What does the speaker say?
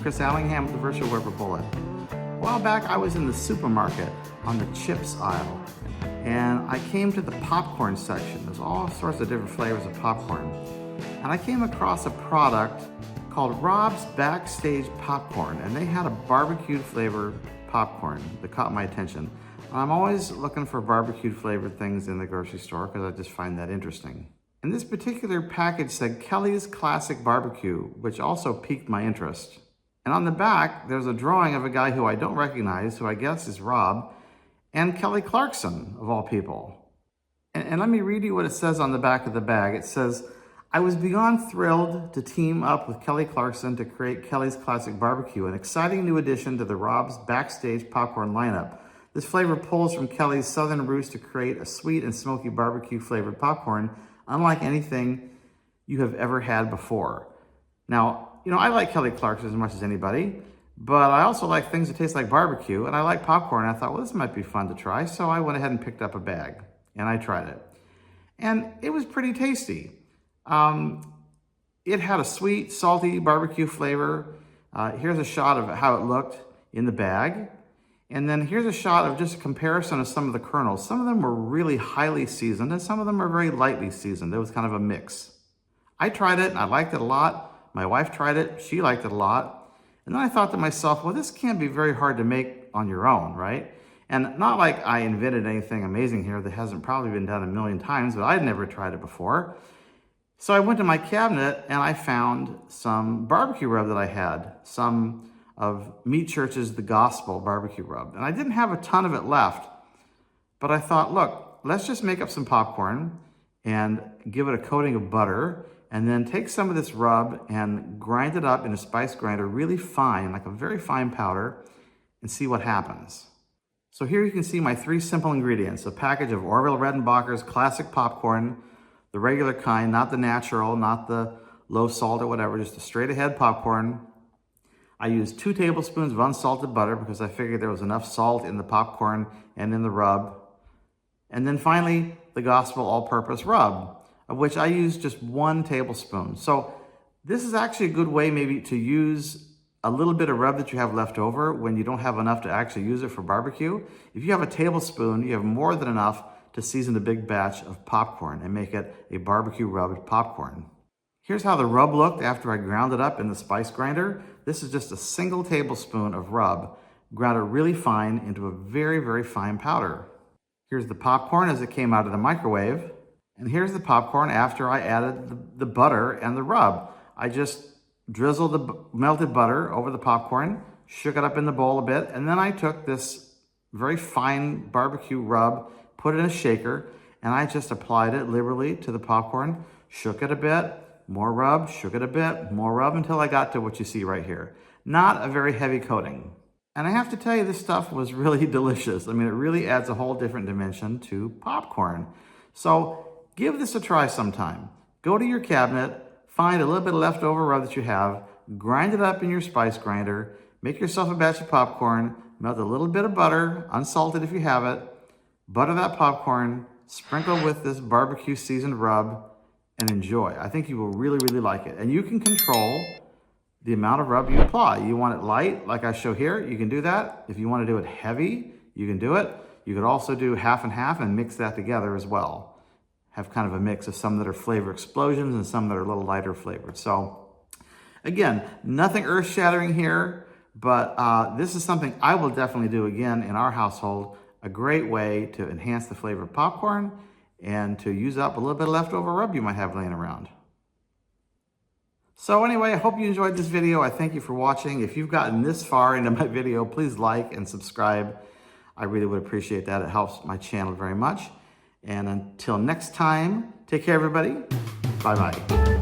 Chris Allingham with the Virtual Weber Bullet. A while back I was in the supermarket on the chips aisle and I came to the popcorn section. There's all sorts of different flavors of popcorn. And I came across a product called Rob's Backstage Popcorn, and they had a barbecued flavored popcorn that caught my attention. I'm always looking for barbecued flavored things in the grocery store because I just find that interesting. And this particular package said Kelly's Classic Barbecue, which also piqued my interest. And on the back, there's a drawing of a guy who I don't recognize, who I guess is Rob, and Kelly Clarkson, of all people. And let me read you what it says on the back of the bag. It says, "I was beyond thrilled to team up with Kelly Clarkson to create Kelly's Classic Barbecue, an exciting new addition to the Rob's Backstage Popcorn lineup. This flavor pulls from Kelly's southern roots to create a sweet and smoky barbecue flavored popcorn, unlike anything you have ever had before." Now, you know, I like Kelly Clarkson as much as anybody, but I also like things that taste like barbecue, and I like popcorn. I thought, well, this might be fun to try, so I went ahead and picked up a bag, and I tried it. And it was pretty tasty. It had a sweet, salty barbecue flavor. Here's a shot of how it looked in the bag. And then here's a shot of just a comparison of some of the kernels. Some of them were really highly seasoned and some of them are very lightly seasoned. It was kind of a mix. I tried it and I liked it a lot. My wife tried it, she liked it a lot. And then I thought to myself, well, this can't be very hard to make on your own, right? And not like I invented anything amazing here that hasn't probably been done a million times, but I'd never tried it before. So I went to my cabinet and I found some barbecue rub that I had, some of Meat Church's The Gospel barbecue rub. And I didn't have a ton of it left, but I thought, look, let's just make up some popcorn and give it a coating of butter and then take some of this rub and grind it up in a spice grinder really fine, like a very fine powder, and see what happens. So here you can see my 3 simple ingredients: a package of Orville Redenbacher's classic popcorn, the regular kind, not the natural, not the low salt or whatever, just a straight ahead popcorn. I used 2 tablespoons of unsalted butter because I figured there was enough salt in the popcorn and in the rub. And then finally, the Gospel all-purpose rub, of which I used just 1 tablespoon. So this is actually a good way maybe to use a little bit of rub that you have left over when you don't have enough to actually use it for barbecue. If you have a tablespoon, you have more than enough to season a big batch of popcorn and make it a barbecue rubbed popcorn. Here's how the rub looked after I ground it up in the spice grinder. This is just a single tablespoon of rub, ground it really fine into a very, very fine powder. Here's the popcorn as it came out of the microwave. And here's the popcorn after I added the butter and the rub. I just drizzled the melted butter over the popcorn, shook it up in the bowl a bit, and then I took this very fine barbecue rub, put it in a shaker, and I just applied it liberally to the popcorn, shook it a bit, more rub, shook it a bit, more rub, until I got to what you see right here. Not a very heavy coating. And I have to tell you, this stuff was really delicious. I mean, it really adds a whole different dimension to popcorn. So give this a try sometime. Go to your cabinet, find a little bit of leftover rub that you have, grind it up in your spice grinder, make yourself a batch of popcorn, melt a little bit of butter, unsalted if you have it, butter that popcorn, sprinkle with this barbecue seasoned rub, and enjoy. I think you will really, really like it. And you can control the amount of rub you apply. You want it light, like I show here, you can do that. If you want to do it heavy, you can do it. You could also do half and half and mix that together as well. Have kind of a mix of some that are flavor explosions and some that are a little lighter flavored. So again, nothing earth-shattering here, but this is something I will definitely do again in our household. A great way to enhance the flavor of popcorn and to use up a little bit of leftover rub you might have laying around. So anyway, I hope you enjoyed this video. I thank you for watching. If you've gotten this far into my video, please like and subscribe. I really would appreciate that. It helps my channel very much. And until next time, take care, everybody. Bye-bye.